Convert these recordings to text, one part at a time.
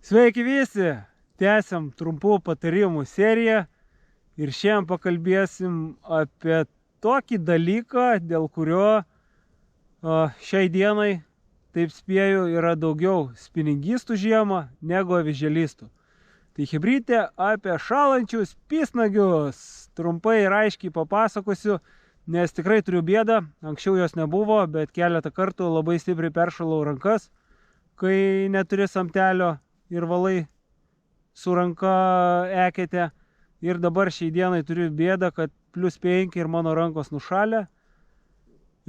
Sveiki visi, tęsiam trumpų patarimų seriją ir šiandien pakalbėsim apie tokį dalyką, dėl kurio šiai dienai, taip spėju, yra daugiau spiningistų žiemą negu avižėlistų. Tai chebrytė apie šalančius pisnagius. Trumpai ir aiškiai papasakosiu, nes tikrai turiu bėdą, anksčiau jos nebuvo, bet keletą kartų labai stipriai peršalau rankas, kai neturi samtelio ir valai su ranka eketę. Ir dabar šiai dienai turiu bėdą, kad +5 ir mano rankos nušalę.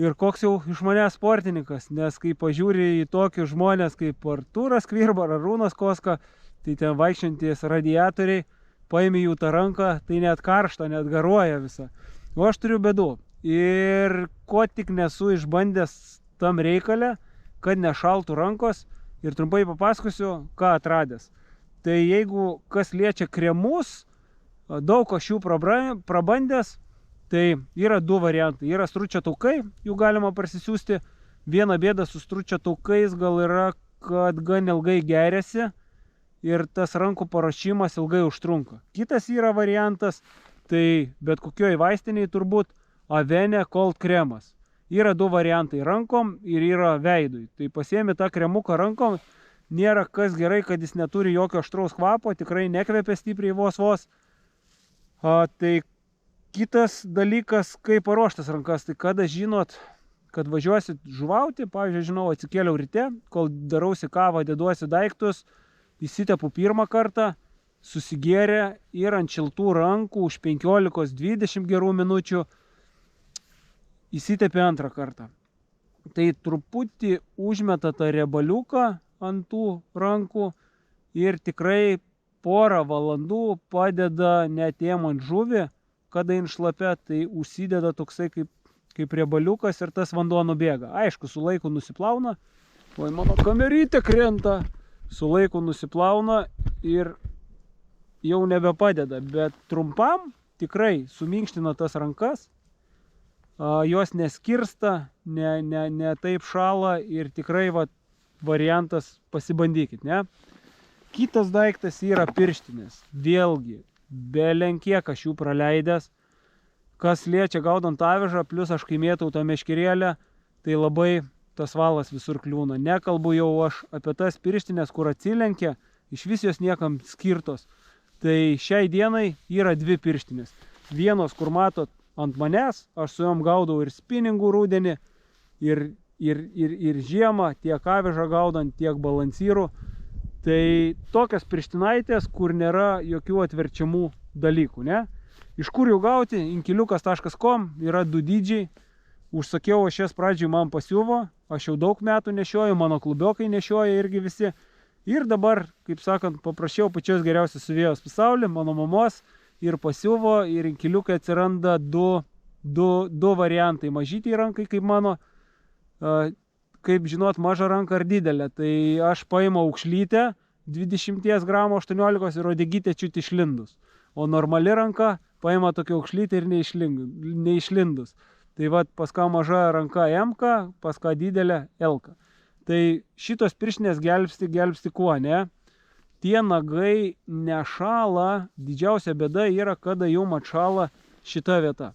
Ir koks jau iš manęs sportininkas, nes kai pažiūri į tokius žmonės kaip Artūras Kvirba ar Arūnas Koska, tai ten vaikščiantys radiatoriai, paimi jų tą ranką, tai net karšta, net garuoja visą. O aš turiu bėdų. Ir ko tik nesu išbandęs tam reikale, kad nešaltų rankos. Ir trumpai papasakosiu, ką atradęs. Tai jeigu kas liečia kremus, daug aš jų prabandęs, tai yra du variantai. Yra stručio taukai, jų galima parsisiųsti. Viena bėda su stručio taukais gal yra, kad gan ilgai geriasi ir tas rankų paruošimas ilgai užtrunka. Kitas yra variantas, tai bet kokioj vaistiniai turbūt Avene Cold kremas. Yra du variantai rankom ir yra veidui. Tai pasiemi tą kremuką rankom, nėra kas gerai, kad jis neturi jokio aštraus kvapo, tikrai nekvepia stipriai vos. Tai kitas dalykas, kaip paruoštas rankas, tai kada žinot, kad važiuosit žuvauti, pavyzdžiui, žinau, atsikėliau ryte, kol darausi kavą, deduosi daiktus, įsitepu pirmą kartą, susigėrė ir ant šiltų rankų už 15-20 gerų minučių įsitepi antrą kartą. Tai truputį užmeta tą riebaliuką ant tų rankų ir tikrai porą valandų padeda net ėmant žuvį, kada jin šlapia, tai užsideda toksai kaip riebaliukas ir tas vanduo nubėga. Aišku, su laiku nusiplauna, oi mano kamerytė krenta, su laiku nusiplauna ir jau nebepadeda, bet trumpam tikrai suminkština tas rankas, jos neskirsta, ne taip šala ir tikrai variantas pasibandykit, ne? Kitas daiktas yra pirštinės. Vėlgi, belenkiek aš jų praleidęs. Kas liečia gaudant avižą, plus aš kai mėtau tą meškerėlę, tai labai tas valas visur kliūna. Nekalbu jau aš apie tas pirštinės, kur atsilenkia, iš vis jos niekam skirtos. Tai šiai dienai yra dvi pirštinės. Vienos, kur matot ant manęs, aš su jom gaudau ir spinningų rudenį, ir žiemą, tiek avižą gaudant, tiek balansyrų. Tai tokias pirštinaitės, kur nėra jokių atverčiamų dalykų, ne? Iš kur jų gauti? Inkiliukas.com yra du dydžiai. Užsakiau aš jas pradžiai, man pasiuvo. Aš jau daug metų nešioju, mano klubiokai nešioja irgi visi. Ir dabar, kaip sakant, paprašiau pačios geriausios siuvėjos pasaulyje, mano mamos, ir pasiuvo, ir inkiliukai atsiranda du variantai. Mažytį rankai kaip mano, kaip žinot, mažą ranką ar didelę. Tai aš paimu aukšlytę 20 gramų 18 ir uodegytę čiut išlindus. O normali ranka paima tokia aukšlytė ir neišlindus. Tai pas ką maža ranka M-ka, pas ką didelė L-ka. Tai šitos pirštinės gelbsti kuo, ne? Tie nagai nešala, didžiausia bėda yra, kada jum atšala šita vieta.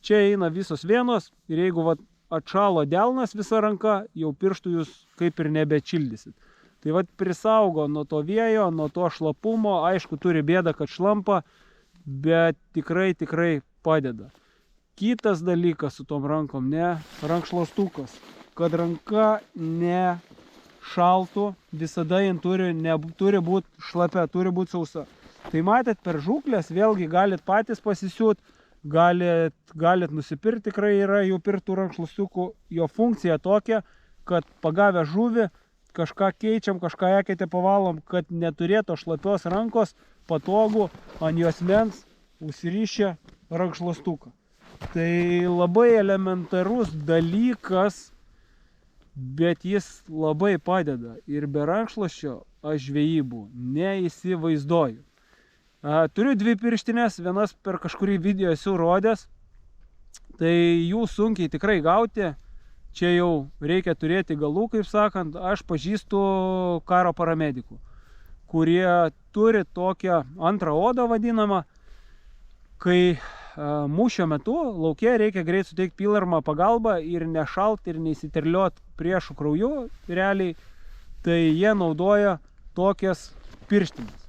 Čia eina visos venos ir jeigu atšalo delnas visa ranka, jau pirštų jūs kaip ir nebeatšildysit. Tai prisaugo nuo to vėjo, nuo to šlapumo, aišku, turi bėdą, kad šlampa, bet tikrai padeda. Kitas dalykas su tom rankom, ne, rankšluostukas. Kad ranka nešaltų, visada jin turi būti šlapia, turi būti sausa. Tai matėt, per žūklės vėlgi galit patys pasisiūt, galit nusipirkti, tikrai yra jų pirktų rankšluostukų. Jo funkcija tokia, kad pagavę žuvį, kažką keičiam, kažką eketę pavalom, kad neturėtų šlapios rankos, patogu ant juosmens užsirišę rankšluostuką. Tai labai elementarus dalykas, bet jis labai padeda. Ir be rankšluosčio aš žvejybų neįsivaizduoju. Turiu dvi pirštinės, vienas per kažkurį video esu rodęs, tai jų sunkiai tikrai gauti, čia jau reikia turėti galų, kaip sakant. Aš pažįstu karo paramedikų. kurie turi tokią antrą odą vadinamą, kai mūšio metu lauke reikia greit suteikti pilarmą pagalbą ir nešalt ir neįsiterliot priešų krauju realiai, tai jie naudoja tokias pirštinės.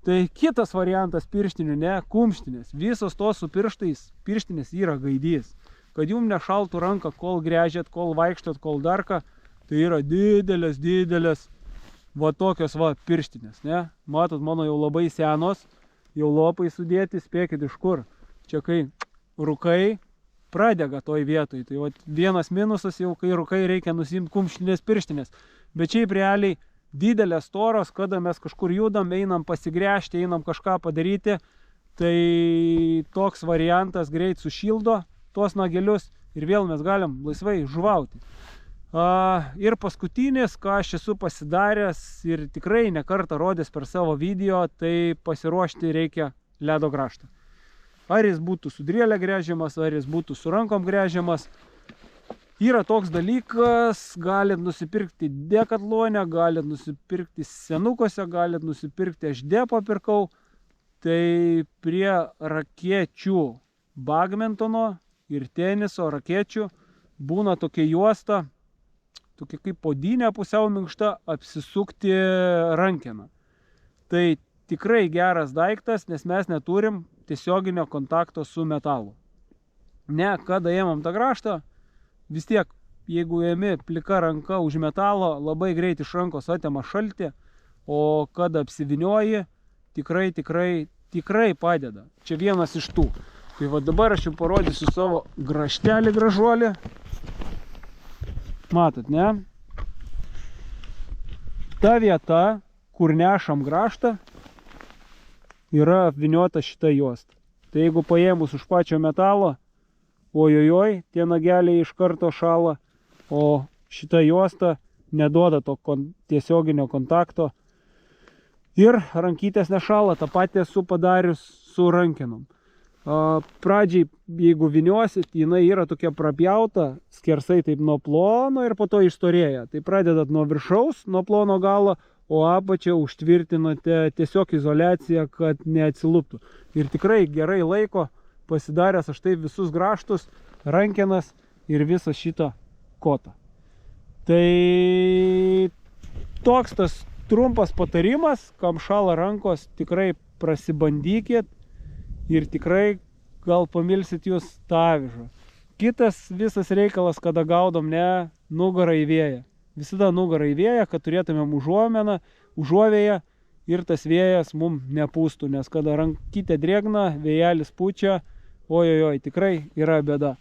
Tai kitas variantas pirštinių, ne kumštinės. Visos tos su pirštais pirštinės yra gaidys. Kad jums nešaltų ranką, kol gręžėt, kol vaikštot, kol darka, tai yra didelės va tokios va pirštinės, ne? Matot, mano jau labai senos, jau lopai sudėti, spėkit iš kur. Čia kai rūkai pradega toj vietoj, tai va vienas minusas jau, kai rūkai reikia nusimti kumštinės pirštinės. Bet šiaip realiai didelės storos, kada mes kažkur judam, einam pasigręžti, einam kažką padaryti, tai toks variantas greit sušildo tuos nagelius ir vėl mes galim laisvai žuvauti. Ir paskutinis, ką aš esu pasidaręs ir tikrai ne kartą rodęs per savo video, tai pasiruošti reikia ledo grąžtą. Ar jis būtų su drėle gręžiamas, ar jis būtų su rankom gręžiamas. Yra toks dalykas, galit nusipirkti Decathlone, galit nusipirkti senukose, galit nusipirkti, aš Depo pirkau. Tai prie rakečių badmintono ir teniso rakečių būna tokia juosta, tokia kaip podinė pusiau minkšta, apsisukti rankeną. Tai tikrai geras daiktas, nes mes neturim tiesioginio kontakto su metalu. Ne, kada ėmam tą grąžtą, vis tiek, jeigu ėmi plika ranka už metalo, labai greit iš rankos atema šaltį, o kada apsivinioji, tikrai padeda. Čia vienas iš tų. Tai va dabar aš jums parodysiu savo grąžtelį gražuolį. Matot, ne? Ta vieta, kur nešam grąžtą, yra apviniota šita juosta. Tai jeigu paėmus už pačio metalo, ojojoj, tie nageliai iš karto šala, o šita juosta neduoda to tiesioginio kontakto ir rankytės nešala. Ta patį esu padarius su rankenom. Pradžiai, jeigu viniosit, jinai yra tokia prapjauta, skersai taip nuo plono ir po to išstorėja. Tai pradedat nuo viršaus, nuo plono galo, o apačią užtvirtinate tiesiog izoliaciją, kad neatsiluptų. Ir tikrai gerai laiko pasidaręs aš taip visus grąžtus, rankenas ir visą šitą kotą. Tai toks tas trumpas patarimas, kam šala rankos, tikrai prasibandykit ir tikrai gal pamilsit jūs tą avižą. Kitas visas reikalas, kada gaudom, ne, nugarą į vėją. Visada nugarą į vėją, kad turėtumėm užuovėją ir tas vėjas mum nepūstų, nes kada rankytė drėgna, vėjelis pučia, ojojoj, tikrai yra bėda.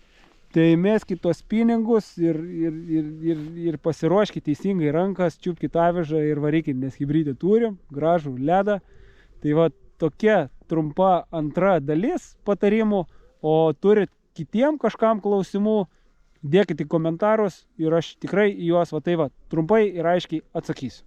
Tai meskit tos pinigus ir pasiruoškit teisingai rankas, čiupkit avižą ir varykit, nes hibridį turim, gražų ledą. Tai va tokia trumpa antra dalis patarimų, o turit kitiem kažkam klausimų, dėkit į komentarus ir aš tikrai į juos va tai va trumpai ir aiškiai atsakysiu.